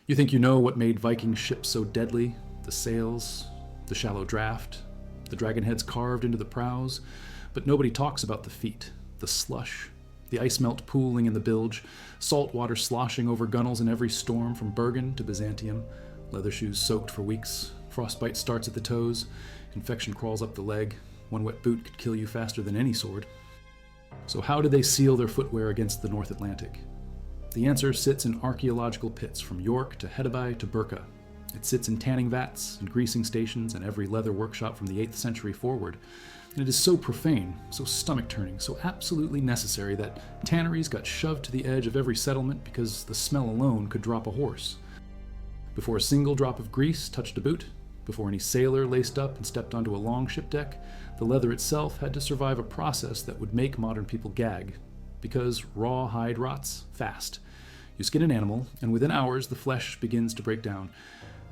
You think you know what made Viking ships so deadly? The sails, the shallow draft, the dragon heads carved into the prows, but nobody talks about the feet, the slush, the ice melt pooling in the bilge, salt water sloshing over gunnels in every storm from Bergen to Byzantium, leather shoes soaked for weeks, frostbite starts at the toes, infection crawls up the leg, one wet boot could kill you faster than any sword. So how did they seal their footwear against the North Atlantic? The answer sits in archaeological pits from York to Hedeby to Birka. It sits in tanning vats and greasing stations and every leather workshop from the 8th century forward. And it is so profane, so stomach-turning, so absolutely necessary that tanneries got shoved to the edge of every settlement because the smell alone could drop a horse. Before a single drop of grease touched a boot, before any sailor laced up and stepped onto a long ship deck, the leather itself had to survive a process that would make modern people gag. Because raw hide rots fast. You skin an animal, and within hours the flesh begins to break down.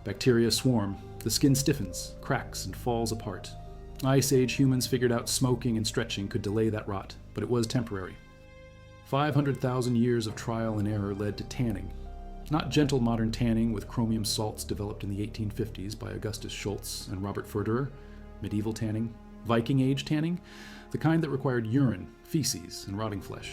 Bacteria swarm, the skin stiffens, cracks, and falls apart. Ice Age humans figured out smoking and stretching could delay that rot, but it was temporary. 500,000 years of trial and error led to tanning. Not gentle modern tanning with chromium salts developed in the 1850s by Augustus Schultz and Robert Förderer, medieval tanning, Viking Age tanning, the kind that required urine, feces, and rotting flesh.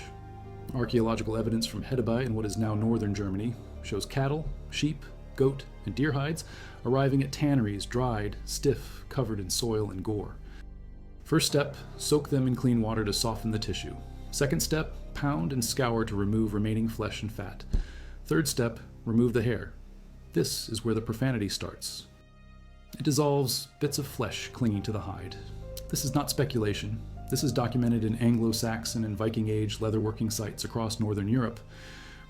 Archaeological evidence from Hedeby in what is now northern Germany shows cattle, sheep, goat, and deer hides arriving at tanneries dried, stiff, covered in soil and gore. First step, soak them in clean water to soften the tissue. Second step, pound and scour to remove remaining flesh and fat. Third step, remove the hair. This is where the profanity starts. It dissolves bits of flesh clinging to the hide. This is not speculation. This is documented in Anglo-Saxon and Viking Age leatherworking sites across northern Europe.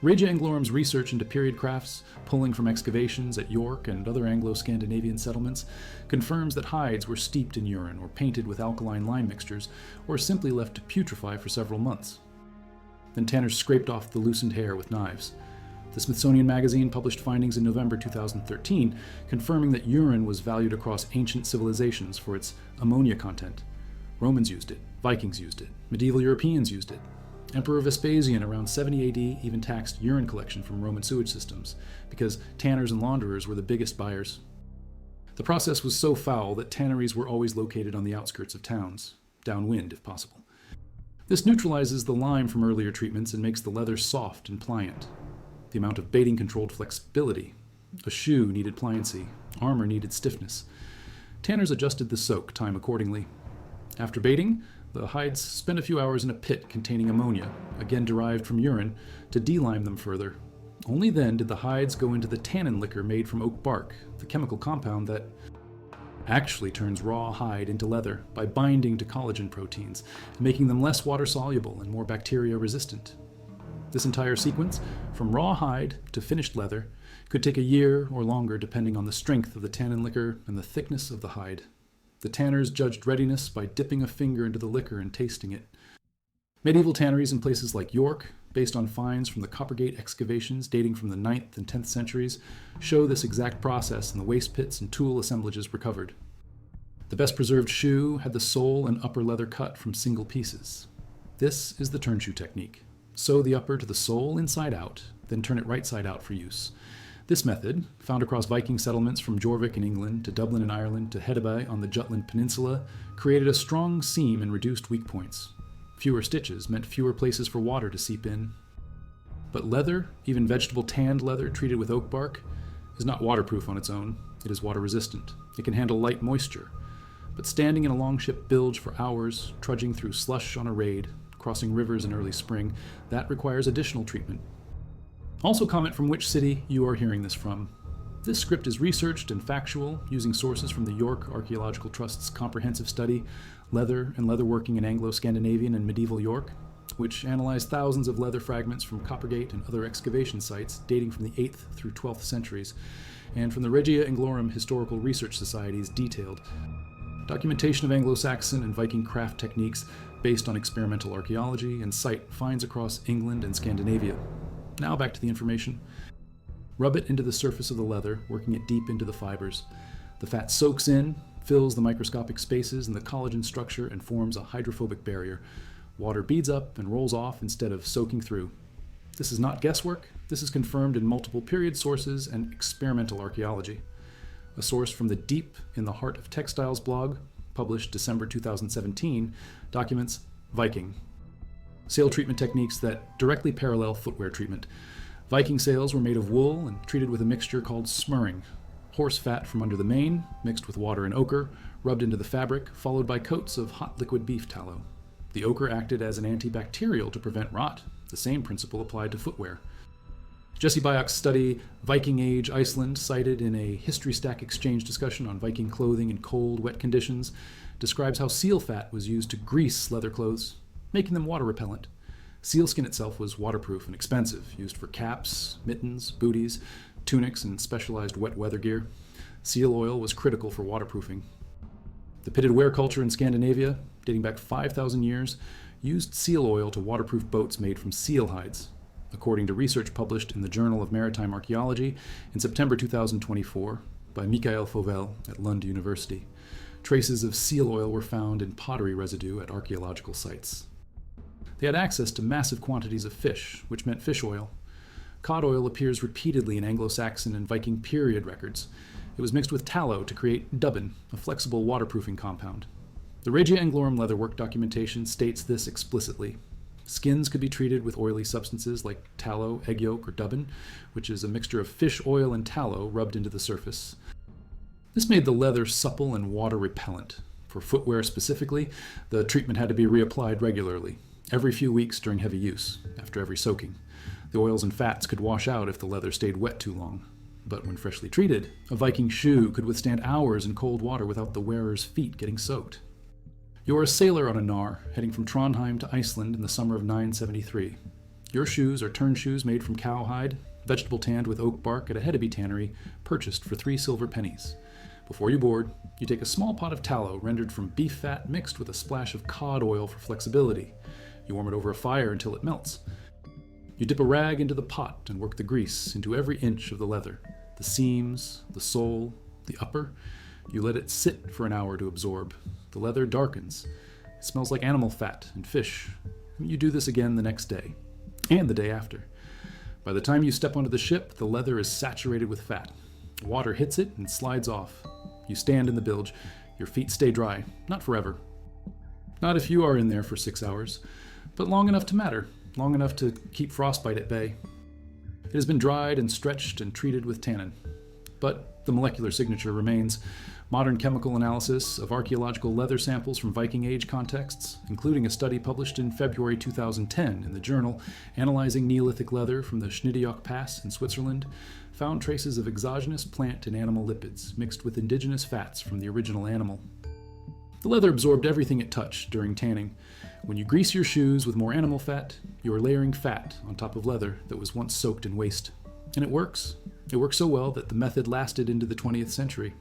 Regia Anglorum's research into period crafts, pulling from excavations at York and other Anglo-Scandinavian settlements, confirms that hides were steeped in urine or painted with alkaline lime mixtures, or simply left to putrefy for several months. Then tanners scraped off the loosened hair with knives. The Smithsonian Magazine published findings in November 2013, confirming that urine was valued across ancient civilizations for its ammonia content. Romans used it, Vikings used it, medieval Europeans used it. Emperor Vespasian around 70 AD even taxed urine collection from Roman sewage systems, because tanners and launderers were the biggest buyers. The process was so foul that tanneries were always located on the outskirts of towns, downwind if possible. This neutralizes the lime from earlier treatments and makes the leather soft and pliant. The amount of baiting controlled flexibility. A shoe needed pliancy, armor needed stiffness. Tanners adjusted the soak time accordingly. After baiting, the hides spent a few hours in a pit containing ammonia, again derived from urine, to delime them further. Only then did the hides go into the tannin liquor made from oak bark, the chemical compound that actually turns raw hide into leather by binding to collagen proteins, making them less water-soluble and more bacteria-resistant. This entire sequence, from raw hide to finished leather, could take a year or longer depending on the strength of the tannin liquor and the thickness of the hide. The tanners judged readiness by dipping a finger into the liquor and tasting it. Medieval tanneries in places like York, based on finds from the Coppergate excavations dating from the 9th and 10th centuries, show this exact process in the waste pits and tool assemblages recovered. The best preserved shoe had the sole and upper leather cut from single pieces. This is the turn shoe technique. Sew the upper to the sole inside out, then turn it right side out for use. This method, found across Viking settlements from Jorvik in England to Dublin in Ireland to Hedeby on the Jutland Peninsula, created a strong seam and reduced weak points. Fewer stitches meant fewer places for water to seep in. But leather, even vegetable tanned leather treated with oak bark, is not waterproof on its own. It is water resistant. It can handle light moisture. But standing in a longship bilge for hours, trudging through slush on a raid, crossing rivers in early spring, that requires additional treatment. Also comment from which city you are hearing this from. This script is researched and factual, using sources from the York Archaeological Trust's comprehensive study, Leather and Leatherworking in Anglo-Scandinavian and Medieval York, which analyzed thousands of leather fragments from Coppergate and other excavation sites dating from the 8th through 12th centuries, and from the Regia Anglorum Historical Research Society's detailed documentation of Anglo-Saxon and Viking craft techniques based on experimental archaeology and site finds across England and Scandinavia. Now back to the information. Rub it into the surface of the leather, working it deep into the fibers. The fat soaks in, fills the microscopic spaces in the collagen structure, and forms a hydrophobic barrier. Water beads up and rolls off instead of soaking through. This is not guesswork. This is confirmed in multiple period sources and experimental archaeology. A source from the Deep in the Heart of Textiles blog, published December 2017, documents Viking. Sail treatment techniques that directly parallel footwear treatment. Viking sails were made of wool and treated with a mixture called smurring. Horse fat from under the mane, mixed with water and ochre, rubbed into the fabric, followed by coats of hot liquid beef tallow. The ochre acted as an antibacterial to prevent rot. The same principle applied to footwear. Jesse Byock's study, Viking Age Iceland, cited in a History Stack Exchange discussion on Viking clothing in cold, wet conditions, describes how seal fat was used to grease leather clothes, making them water repellent. Sealskin itself was waterproof and expensive, used for caps, mittens, booties, tunics, and specialized wet weather gear. Seal oil was critical for waterproofing. The pitted ware culture in Scandinavia, dating back 5,000 years, used seal oil to waterproof boats made from seal hides. According to research published in the Journal of Maritime Archaeology in September 2024 by Mikael Fovell at Lund University, traces of seal oil were found in pottery residue at archaeological sites. They had access to massive quantities of fish, which meant fish oil. Cod oil appears repeatedly in Anglo-Saxon and Viking period records. It was mixed with tallow to create dubbin, a flexible waterproofing compound. The Regia Anglorum leatherwork documentation states this explicitly. Skins could be treated with oily substances like tallow, egg yolk, or dubbin, which is a mixture of fish oil and tallow rubbed into the surface. This made the leather supple and water repellent. For footwear specifically, the treatment had to be reapplied regularly, every few weeks during heavy use, after every soaking. The oils and fats could wash out if the leather stayed wet too long. But when freshly treated, a Viking shoe could withstand hours in cold water without the wearer's feet getting soaked. You're a sailor on a Nar, heading from Trondheim to Iceland in the summer of 973. Your shoes are turn shoes made from cowhide, vegetable tanned with oak bark at a Hedeby tannery, purchased for 3 silver pennies. Before you board, you take a small pot of tallow rendered from beef fat mixed with a splash of cod oil for flexibility. You warm it over a fire until it melts. You dip a rag into the pot and work the grease into every inch of the leather, the seams, the sole, the upper. You let it sit for an hour to absorb. The leather darkens. It smells like animal fat and fish. You do this again the next day, and the day after. By the time you step onto the ship, the leather is saturated with fat. Water hits it and slides off. You stand in the bilge. Your feet stay dry, not forever. Not if you are in there for 6 hours, but long enough to matter, long enough to keep frostbite at bay. It has been dried and stretched and treated with tannin. But the molecular signature remains. Modern chemical analysis of archaeological leather samples from Viking Age contexts, including a study published in February 2010 in the journal analyzing Neolithic leather from the Schnittioch Pass in Switzerland, found traces of exogenous plant and animal lipids mixed with indigenous fats from the original animal. The leather absorbed everything it touched during tanning. When you grease your shoes with more animal fat, you are layering fat on top of leather that was once soaked in waste. And it works. It works so well that the method lasted into the 20th century.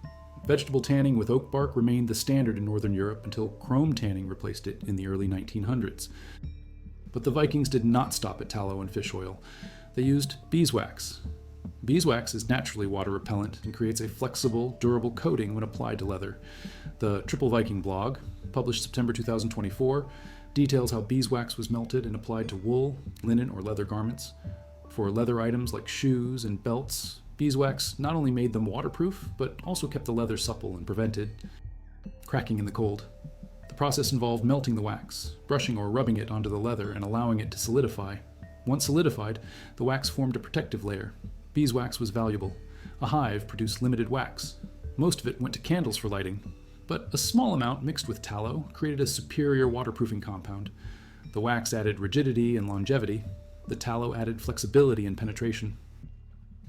Vegetable tanning with oak bark remained the standard in Northern Europe until chrome tanning replaced it in the early 1900s. But the Vikings did not stop at tallow and fish oil. They used beeswax. Beeswax is naturally water repellent and creates a flexible, durable coating when applied to leather. The Triple Viking blog, published September 2024, details how beeswax was melted and applied to wool, linen, or leather garments. For leather items like shoes and belts, beeswax not only made them waterproof, but also kept the leather supple and prevented cracking in the cold. The process involved melting the wax, brushing or rubbing it onto the leather, and allowing it to solidify. Once solidified, the wax formed a protective layer. Beeswax was valuable. A hive produced limited wax. Most of it went to candles for lighting, but a small amount mixed with tallow created a superior waterproofing compound. The wax added rigidity and longevity. The tallow added flexibility and penetration.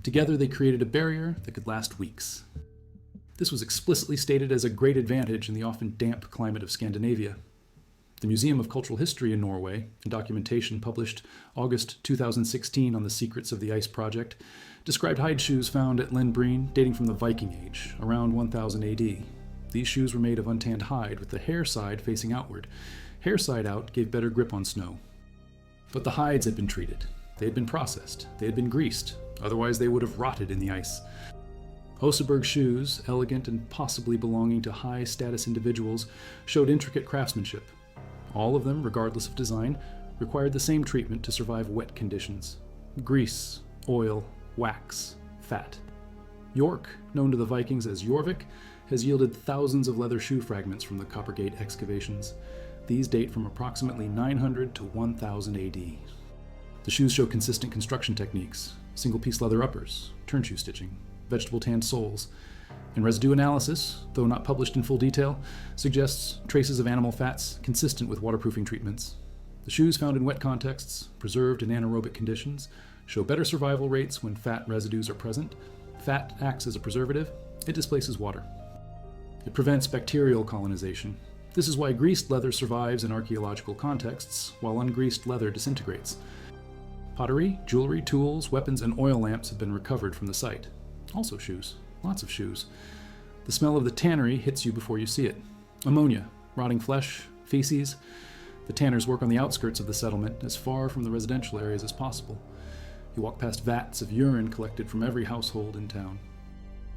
Together they created a barrier that could last weeks. This was explicitly stated as a great advantage in the often damp climate of Scandinavia. The Museum of Cultural History in Norway, in documentation published August 2016 on the Secrets of the Ice Project, described hide shoes found at Lindbreen dating from the Viking Age, around 1000 AD. These shoes were made of untanned hide with the hair side facing outward. Hair side out gave better grip on snow. But the hides had been treated. They had been processed. They had been greased. Otherwise they would have rotted in the ice. Oseberg shoes, elegant and possibly belonging to high-status individuals, showed intricate craftsmanship. All of them, regardless of design, required the same treatment to survive wet conditions. Grease, oil, wax, fat. York, known to the Vikings as Jorvik, has yielded thousands of leather shoe fragments from the Coppergate excavations. These date from approximately 900 to 1000 AD. The shoes show consistent construction techniques: single-piece leather uppers, turn shoe stitching, vegetable tanned soles. And residue analysis, though not published in full detail, suggests traces of animal fats consistent with waterproofing treatments. The shoes found in wet contexts, preserved in anaerobic conditions, show better survival rates when fat residues are present. Fat acts as a preservative. It displaces water. It prevents bacterial colonization. This is why greased leather survives in archaeological contexts, while ungreased leather disintegrates. Pottery, jewelry, tools, weapons, and oil lamps have been recovered from the site. Also shoes. Lots of shoes. The smell of the tannery hits you before you see it. Ammonia, rotting flesh, feces. The tanners work on the outskirts of the settlement, as far from the residential areas as possible. You walk past vats of urine collected from every household in town.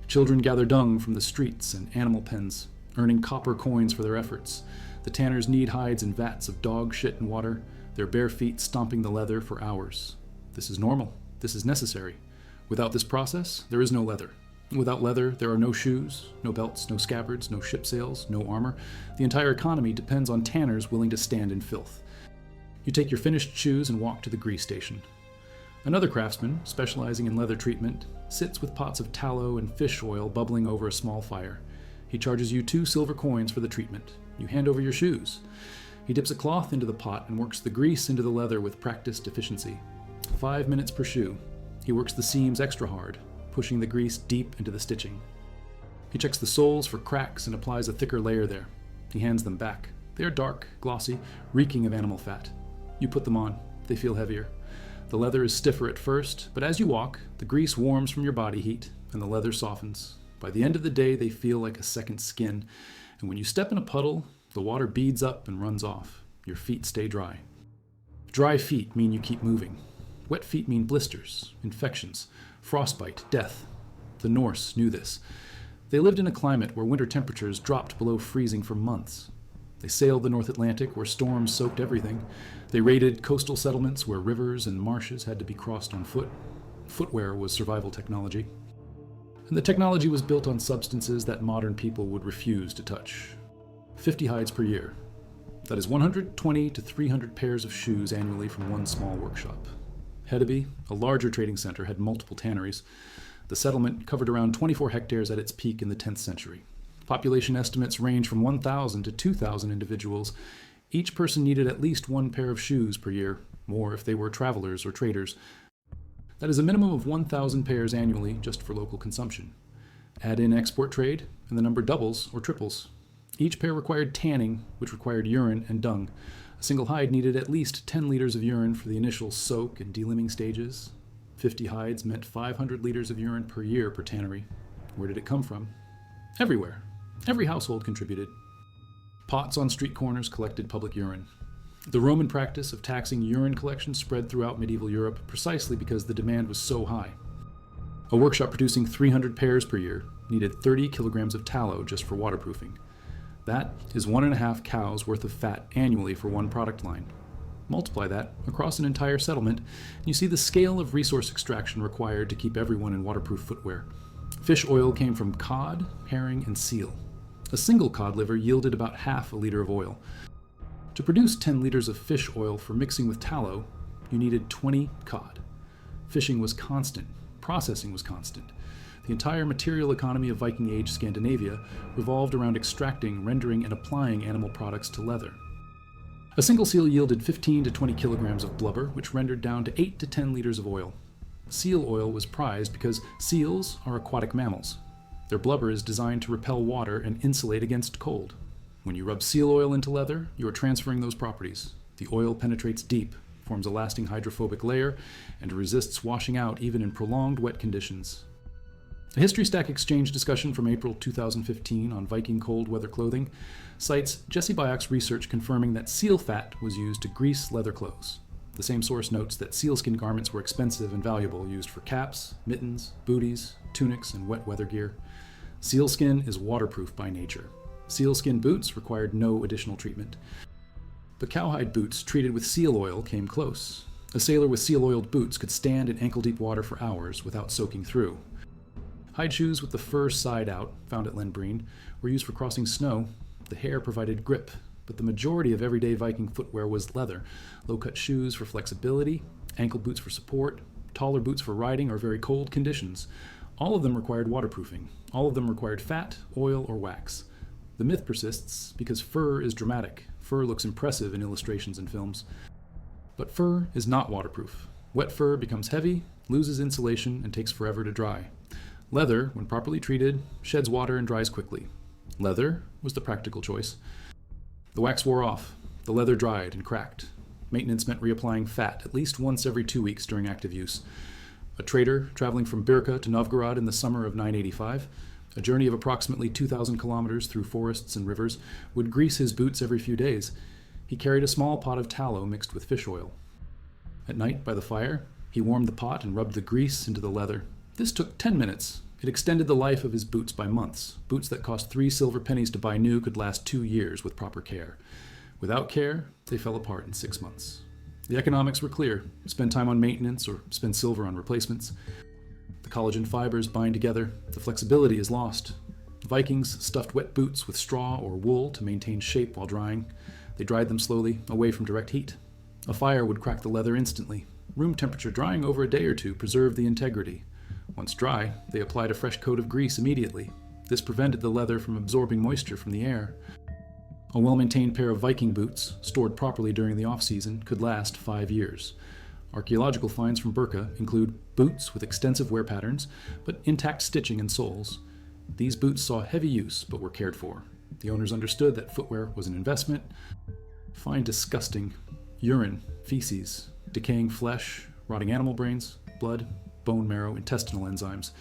Children gather dung from the streets and animal pens, earning copper coins for their efforts. The tanners knead hides in vats of dog shit and water, their bare feet stomping the leather for hours. This is normal. This is necessary. Without this process, there is no leather. Without leather, there are no shoes, no belts, no scabbards, no ship sails, no armor. The entire economy depends on tanners willing to stand in filth. You take your finished shoes and walk to the grease station. Another craftsman, specializing in leather treatment, sits with pots of tallow and fish oil bubbling over a small fire. He charges you 2 silver coins for the treatment. You hand over your shoes. He dips a cloth into the pot and works the grease into the leather with practiced efficiency. 5 minutes per shoe. He works the seams extra hard, pushing the grease deep into the stitching. He checks the soles for cracks and applies a thicker layer there. He hands them back. They are dark, glossy, reeking of animal fat. You put them on. They feel heavier. The leather is stiffer at first, but as you walk, the grease warms from your body heat, and the leather softens. By the end of the day, they feel like a second skin, and when you step in a puddle, the water beads up and runs off. Your feet stay dry. Dry feet mean you keep moving. Wet feet mean blisters, infections, frostbite, death. The Norse knew this. They lived in a climate where winter temperatures dropped below freezing for months. They sailed the North Atlantic where storms soaked everything. They raided coastal settlements where rivers and marshes had to be crossed on foot. Footwear was survival technology. And the technology was built on substances that modern people would refuse to touch. 50 hides per year. That is 120 to 300 pairs of shoes annually from one small workshop. Hedeby, a larger trading center, had multiple tanneries. The settlement covered around 24 hectares at its peak in the 10th century. Population estimates range from 1,000 to 2,000 individuals. Each person needed at least 1 pair of shoes per year, more if they were travelers or traders. That is a minimum of 1,000 pairs annually just for local consumption. Add in export trade, and the number doubles or triples. Each pair required tanning, which required urine and dung. A single hide needed at least 10 liters of urine for the initial soak and delimbing stages. 50 hides meant 500 liters of urine per year per tannery. Where did it come from? Everywhere. Every household contributed. Pots on street corners collected public urine. The Roman practice of taxing urine collection spread throughout medieval Europe precisely because the demand was so high. A workshop producing 300 pairs per year needed 30 kilograms of tallow just for waterproofing. That is 1.5 cows worth of fat annually for one product line. Multiply that across an entire settlement, and you see the scale of resource extraction required to keep everyone in waterproof footwear. Fish oil came from cod, herring, and seal. A single cod liver yielded about half a liter of oil. To produce 10 liters of fish oil for mixing with tallow, you needed 20 cod. Fishing was constant. Processing was constant. The entire material economy of Viking Age Scandinavia revolved around extracting, rendering, and applying animal products to leather. A single seal yielded 15 to 20 kilograms of blubber, which rendered down to 8 to 10 liters of oil. Seal oil was prized because seals are aquatic mammals. Their blubber is designed to repel water and insulate against cold. When you rub seal oil into leather, you are transferring those properties. The oil penetrates deep, forms a lasting hydrophobic layer, and resists washing out even in prolonged wet conditions. A History Stack Exchange discussion from April 2015 on Viking cold weather clothing cites Jesse Byock's research confirming that seal fat was used to grease leather clothes. The same source notes that sealskin garments were expensive and valuable, used for caps, mittens, booties, tunics, and wet weather gear. Sealskin is waterproof by nature. Sealskin boots required no additional treatment. But cowhide boots treated with seal oil came close. A sailor with seal-oiled boots could stand in ankle-deep water for hours without soaking through. Hide shoes with the fur side out, found at Lenbreen, were used for crossing snow. The hair provided grip, but the majority of everyday Viking footwear was leather. Low-cut shoes for flexibility, ankle boots for support, taller boots for riding or very cold conditions. All of them required waterproofing. All of them required fat, oil, or wax. The myth persists because fur is dramatic. Fur looks impressive in illustrations and films. But fur is not waterproof. Wet fur becomes heavy, loses insulation, and takes forever to dry. Leather, when properly treated, sheds water and dries quickly. Leather was the practical choice. The wax wore off. The leather dried and cracked. Maintenance meant reapplying fat at least once every 2 weeks during active use. A trader traveling from Birka to Novgorod in the summer of 985, a journey of approximately 2,000 kilometers through forests and rivers, would grease his boots every few days. He carried a small pot of tallow mixed with fish oil. At night, by the fire, he warmed the pot and rubbed the grease into the leather. This took 10 minutes. It extended the life of his boots by months. Boots that cost 3 silver pennies to buy new could last 2 years with proper care. Without care, they fell apart in 6 months. The economics were clear. Spend time on maintenance or spend silver on replacements. The collagen fibers bind together. The flexibility is lost. Vikings stuffed wet boots with straw or wool to maintain shape while drying. They dried them slowly, away from direct heat. A fire would crack the leather instantly. Room temperature drying over a day or two preserved the integrity. Once dry, they applied a fresh coat of grease immediately. This prevented the leather from absorbing moisture from the air. A well-maintained pair of Viking boots, stored properly during the off-season, could last 5 years. Archaeological finds from Birka include boots with extensive wear patterns, but intact stitching and soles. These boots saw heavy use, but were cared for. The owners understood that footwear was an investment. Find disgusting urine, feces, decaying flesh, rotting animal brains, blood, bone marrow, intestinal enzymes.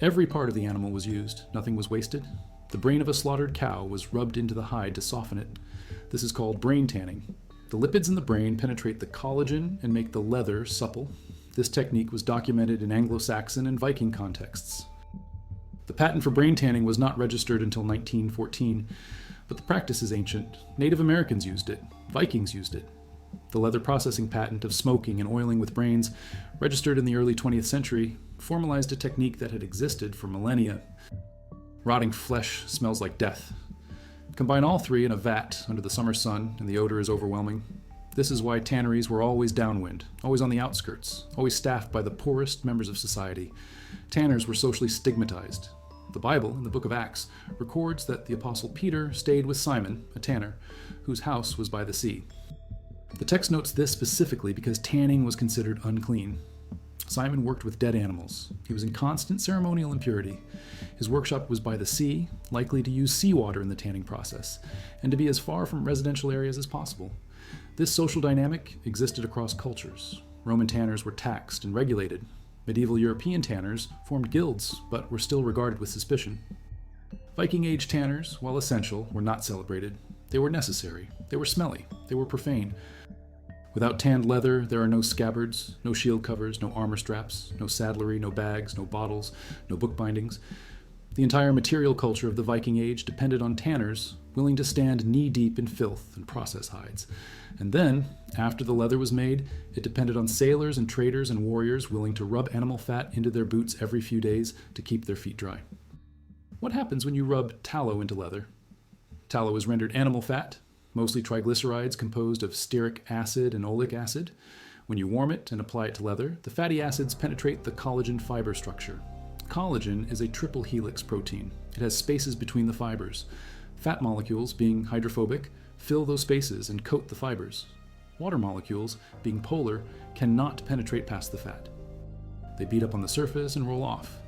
Every part of the animal was used. Nothing was wasted. The brain of a slaughtered cow was rubbed into the hide to soften it. This is called brain tanning. The lipids in the brain penetrate the collagen and make the leather supple. This technique was documented in Anglo-Saxon and Viking contexts. The patent for brain tanning was not registered until 1914, but the practice is ancient. Native Americans used it. Vikings used it. The leather processing patent of smoking and oiling with brains, registered in the early 20th century, formalized a technique that had existed for millennia. Rotting flesh smells like death. Combine all three in a vat under the summer sun, and the odor is overwhelming. This is why tanneries were always downwind, always on the outskirts, always staffed by the poorest members of society. Tanners were socially stigmatized. The Bible, in the book of Acts, records that the Apostle Peter stayed with Simon, a tanner, whose house was by the sea. The text notes this specifically because tanning was considered unclean. Simon worked with dead animals. He was in constant ceremonial impurity. His workshop was by the sea, likely to use seawater in the tanning process, and to be as far from residential areas as possible. This social dynamic existed across cultures. Roman tanners were taxed and regulated. Medieval European tanners formed guilds, but were still regarded with suspicion. Viking-age tanners, while essential, were not celebrated. They were necessary. They were smelly. They were profane. Without tanned leather, there are no scabbards, no shield covers, no armor straps, no saddlery, no bags, no bottles, no book bindings. The entire material culture of the Viking Age depended on tanners willing to stand knee-deep in filth and process hides. And then, after the leather was made, it depended on sailors and traders and warriors willing to rub animal fat into their boots every few days to keep their feet dry. What happens when you rub tallow into leather? Tallow is rendered animal fat, mostly triglycerides composed of stearic acid and oleic acid. When you warm it and apply it to leather, the fatty acids penetrate the collagen fiber structure. Collagen is a triple helix protein. It has spaces between the fibers. Fat molecules, being hydrophobic, fill those spaces and coat the fibers. Water molecules, being polar, cannot penetrate past the fat. They beat up on the surface and roll off.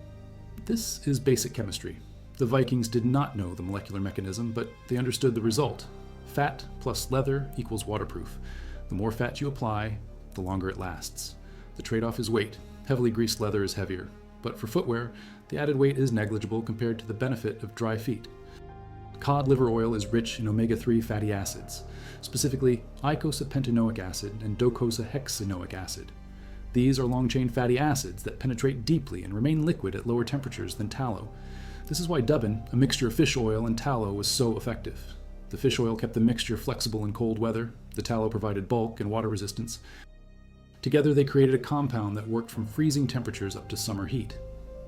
This is basic chemistry. The Vikings did not know the molecular mechanism, but they understood the result. Fat plus leather equals waterproof. The more fat you apply, the longer it lasts. The trade-off is weight. Heavily greased leather is heavier. But for footwear, the added weight is negligible compared to the benefit of dry feet. Cod liver oil is rich in omega-3 fatty acids, specifically eicosapentaenoic acid and docosahexaenoic acid. These are long-chain fatty acids that penetrate deeply and remain liquid at lower temperatures than tallow. This is why dubbin, a mixture of fish oil and tallow, was so effective. The fish oil kept the mixture flexible in cold weather. The tallow provided bulk and water resistance. Together they created a compound that worked from freezing temperatures up to summer heat.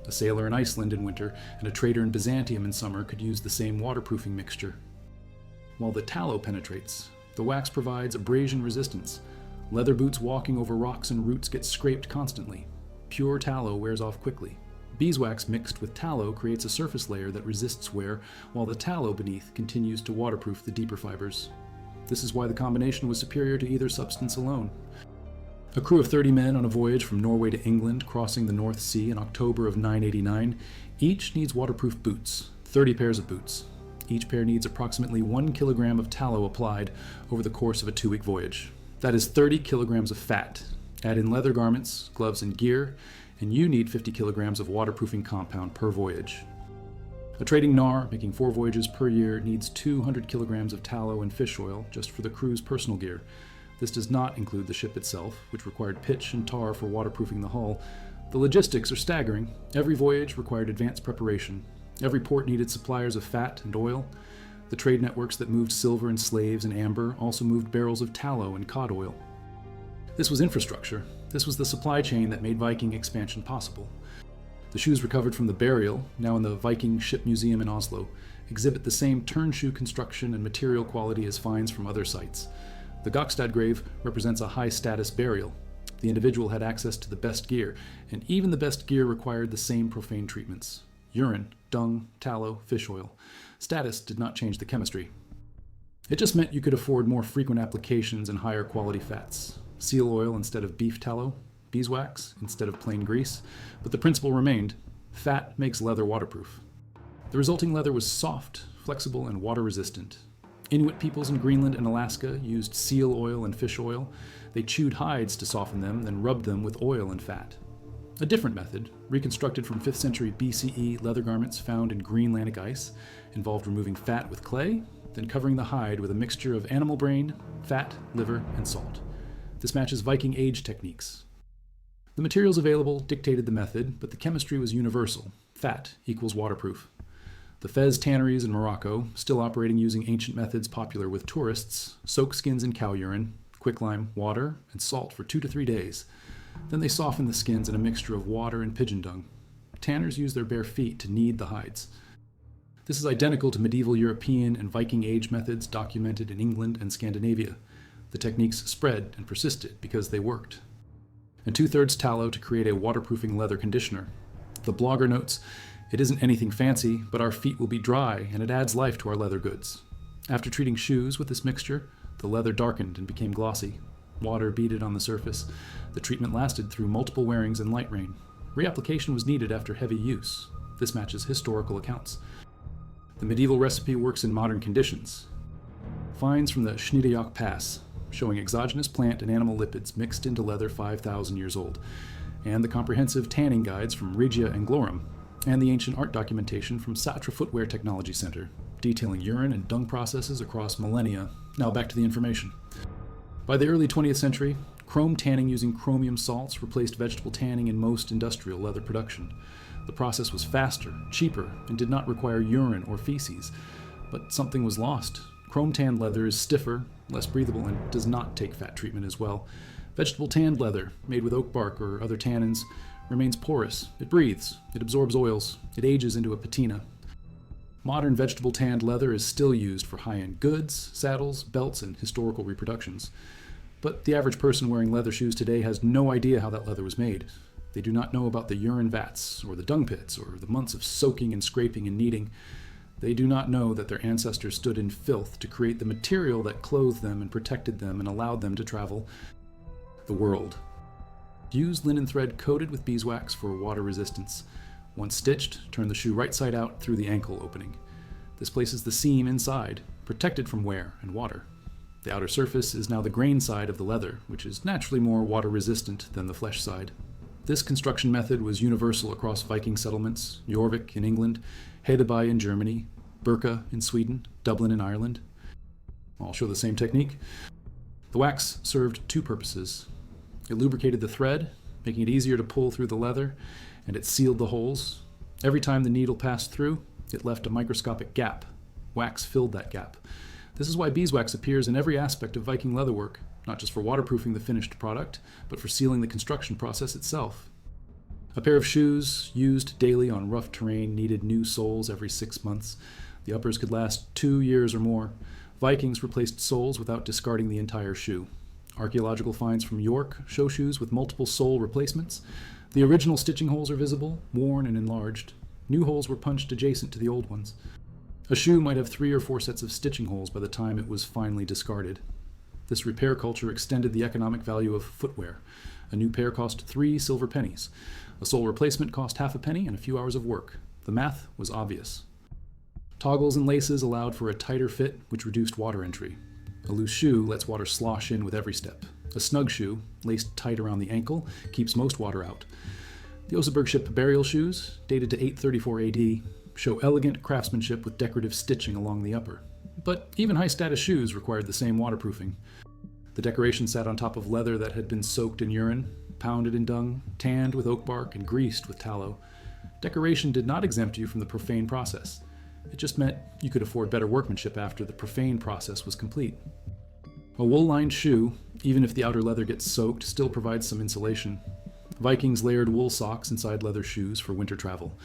A sailor in Iceland in winter and a trader in Byzantium in summer could use the same waterproofing mixture. While the tallow penetrates, the wax provides abrasion resistance. Leather boots walking over rocks and roots get scraped constantly. Pure tallow wears off quickly. Beeswax mixed with tallow creates a surface layer that resists wear, while the tallow beneath continues to waterproof the deeper fibers. This is why the combination was superior to either substance alone. A crew of 30 men on a voyage from Norway to England, crossing the North Sea in October of 989, each needs waterproof boots, 30 pairs of boots. Each pair needs approximately 1 kilogram of tallow applied over the course of a 2-week voyage. That is 30 kilograms of fat. Add in leather garments, gloves, and gear, and you need 50 kilograms of waterproofing compound per voyage. A trading Nar, making 4 voyages per year, needs 200 kilograms of tallow and fish oil just for the crew's personal gear. This does not include the ship itself, which required pitch and tar for waterproofing the hull. The logistics are staggering. Every voyage required advanced preparation. Every port needed suppliers of fat and oil. The trade networks that moved silver and slaves and amber also moved barrels of tallow and cod oil. This was infrastructure. This was the supply chain that made Viking expansion possible. The shoes recovered from the burial, now in the Viking Ship Museum in Oslo, exhibit the same turnshoe construction and material quality as finds from other sites. The Gokstad grave represents a high-status burial. The individual had access to the best gear, and even the best gear required the same profane treatments: urine, dung, tallow, fish oil. Status did not change the chemistry. It just meant you could afford more frequent applications and higher quality fats. Seal oil instead of beef tallow, beeswax instead of plain grease, but the principle remained: fat makes leather waterproof. The resulting leather was soft, flexible, and water-resistant. Inuit peoples in Greenland and Alaska used seal oil and fish oil. They chewed hides to soften them, then rubbed them with oil and fat. A different method, reconstructed from 5th century BCE leather garments found in Greenlandic ice, involved removing fat with clay, then covering the hide with a mixture of animal brain, fat, liver, and salt. This matches Viking age techniques. The materials available dictated the method, but the chemistry was universal. Fat equals waterproof. The Fez tanneries in Morocco, still operating using ancient methods popular with tourists, soak skins in cow urine, quicklime, water, and salt for 2 to 3 days. Then they soften the skins in a mixture of water and pigeon dung. Tanners use their bare feet to knead the hides. This is identical to medieval European and Viking age methods documented in England and Scandinavia. The techniques spread and persisted because they worked. And 2/3 tallow to create a waterproofing leather conditioner. The blogger notes, "It isn't anything fancy, but our feet will be dry and it adds life to our leather goods." After treating shoes with this mixture, the leather darkened and became glossy. Water beaded on the surface. The treatment lasted through multiple wearings and light rain. Reapplication was needed after heavy use. This matches historical accounts. The medieval recipe works in modern conditions. Finds from the Schneidejok Pass, showing exogenous plant and animal lipids mixed into leather 5,000 years old, and the comprehensive tanning guides from Regia and Glorum, and the ancient art documentation from Satra Footwear Technology Center, detailing urine and dung processes across millennia. Now back to the information. By the early 20th century, chrome tanning using chromium salts replaced vegetable tanning in most industrial leather production. The process was faster, cheaper, and did not require urine or feces. But something was lost. Chrome tanned leather is stiffer, less breathable, and does not take fat treatment as well. Vegetable tanned leather, made with oak bark or other tannins, remains porous. It breathes, it absorbs oils, it ages into a patina. Modern vegetable tanned leather is still used for high-end goods, saddles, belts, and historical reproductions. But the average person wearing leather shoes today has no idea how that leather was made. They do not know about the urine vats, or the dung pits, or the months of soaking and scraping and kneading. They do not know that their ancestors stood in filth to create the material that clothed them and protected them and allowed them to travel the world. Use linen thread coated with beeswax for water resistance. Once stitched, turn the shoe right side out through the ankle opening. This places the seam inside, protected from wear and water. The outer surface is now the grain side of the leather, which is naturally more water resistant than the flesh side. This construction method was universal across Viking settlements: Jorvik in England, Hedeby in Germany, Birka in Sweden, Dublin in Ireland. I'll show the same technique. The wax served 2 purposes. It lubricated the thread, making it easier to pull through the leather, and it sealed the holes. Every time the needle passed through, it left a microscopic gap. Wax filled that gap. This is why beeswax appears in every aspect of Viking leatherwork, not just for waterproofing the finished product, but for sealing the construction process itself. A pair of shoes used daily on rough terrain needed new soles every 6 months. The uppers could last 2 years or more. Vikings replaced soles without discarding the entire shoe. Archaeological finds from York show shoes with multiple sole replacements. The original stitching holes are visible, worn and enlarged. New holes were punched adjacent to the old ones. A shoe might have 3 or 4 sets of stitching holes by the time it was finally discarded. This repair culture extended the economic value of footwear. A new pair cost 3 silver pennies. A sole replacement cost half a penny and a few hours of work. The math was obvious. Toggles and laces allowed for a tighter fit, which reduced water entry. A loose shoe lets water slosh in with every step. A snug shoe, laced tight around the ankle, keeps most water out. The Oseberg ship burial shoes, dated to 834 AD, show elegant craftsmanship with decorative stitching along the upper. But even high-status shoes required the same waterproofing. The decoration sat on top of leather that had been soaked in urine, pounded in dung, tanned with oak bark, and greased with tallow. Decoration did not exempt you from the profane process. It just meant you could afford better workmanship after the profane process was complete. A wool-lined shoe, even if the outer leather gets soaked, still provides some insulation. Vikings layered wool socks inside leather shoes for winter travel.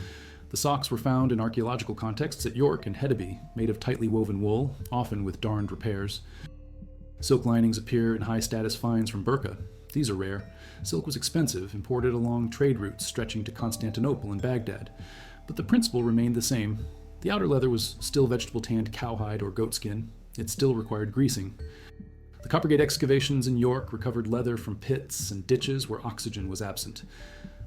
The socks were found in archaeological contexts at York and Hedeby, made of tightly woven wool, often with darned repairs. Silk linings appear in high-status finds from Burqa. These are rare. Silk was expensive, imported along trade routes stretching to Constantinople and Baghdad. But the principle remained the same. The outer leather was still vegetable-tanned cowhide or goatskin. It still required greasing. The Coppergate excavations in York recovered leather from pits and ditches where oxygen was absent.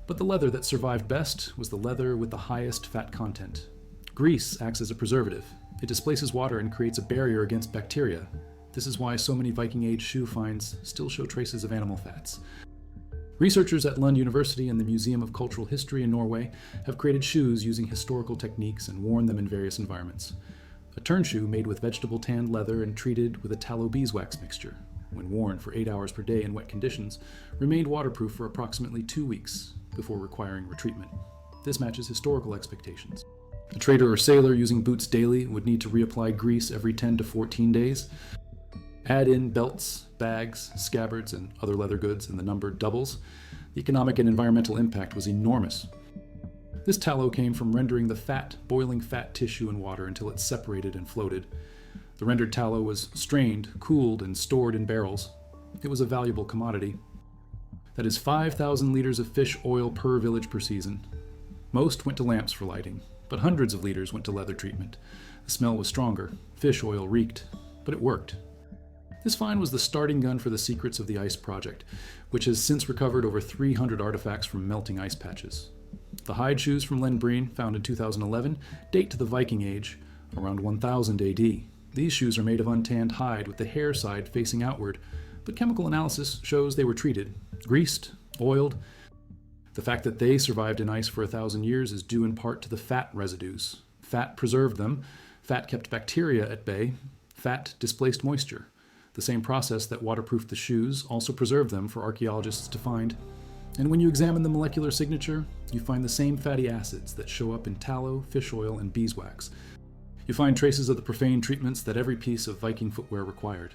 But the leather that survived best was the leather with the highest fat content. Grease acts as a preservative. It displaces water and creates a barrier against bacteria. This is why so many Viking-age shoe finds still show traces of animal fats. Researchers at Lund University and the Museum of Cultural History in Norway have created shoes using historical techniques and worn them in various environments. A turn shoe made with vegetable-tanned leather and treated with a tallow beeswax mixture, when worn for 8 hours per day in wet conditions, remained waterproof for approximately 2 weeks before requiring retreatment. This matches historical expectations. A trader or sailor using boots daily would need to reapply grease every 10 to 14 days. Add in belts, bags, scabbards, and other leather goods, and the number doubles. The economic and environmental impact was enormous. This tallow came from rendering the boiling fat tissue in water until it separated and floated. The rendered tallow was strained, cooled, and stored in barrels. It was a valuable commodity. That is 5,000 liters of fish oil per village per season. Most went to lamps for lighting, but hundreds of liters went to leather treatment. The smell was stronger. Fish oil reeked, but it worked. This find was the starting gun for the Secrets of the Ice project, which has since recovered over 300 artifacts from melting ice patches. The hide shoes from Len Breen, found in 2011, date to the Viking Age, around 1000 AD. These shoes are made of untanned hide with the hair side facing outward, but chemical analysis shows they were treated, greased, oiled. The fact that they survived in ice for 1,000 years is due in part to the fat residues. Fat preserved them, fat kept bacteria at bay, fat displaced moisture. The same process that waterproofed the shoes also preserved them for archaeologists to find. And when you examine the molecular signature, you find the same fatty acids that show up in tallow, fish oil, and beeswax. You find traces of the profane treatments that every piece of Viking footwear required.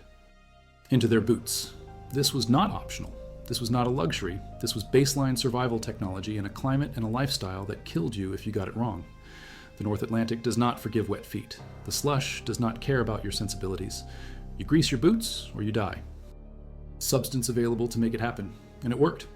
Into their boots. This was not optional. This was not a luxury. This was baseline survival technology in a climate and a lifestyle that killed you if you got it wrong. The North Atlantic does not forgive wet feet. The slush does not care about your sensibilities. You grease your boots or you die. Substance available to make it happen, and it worked.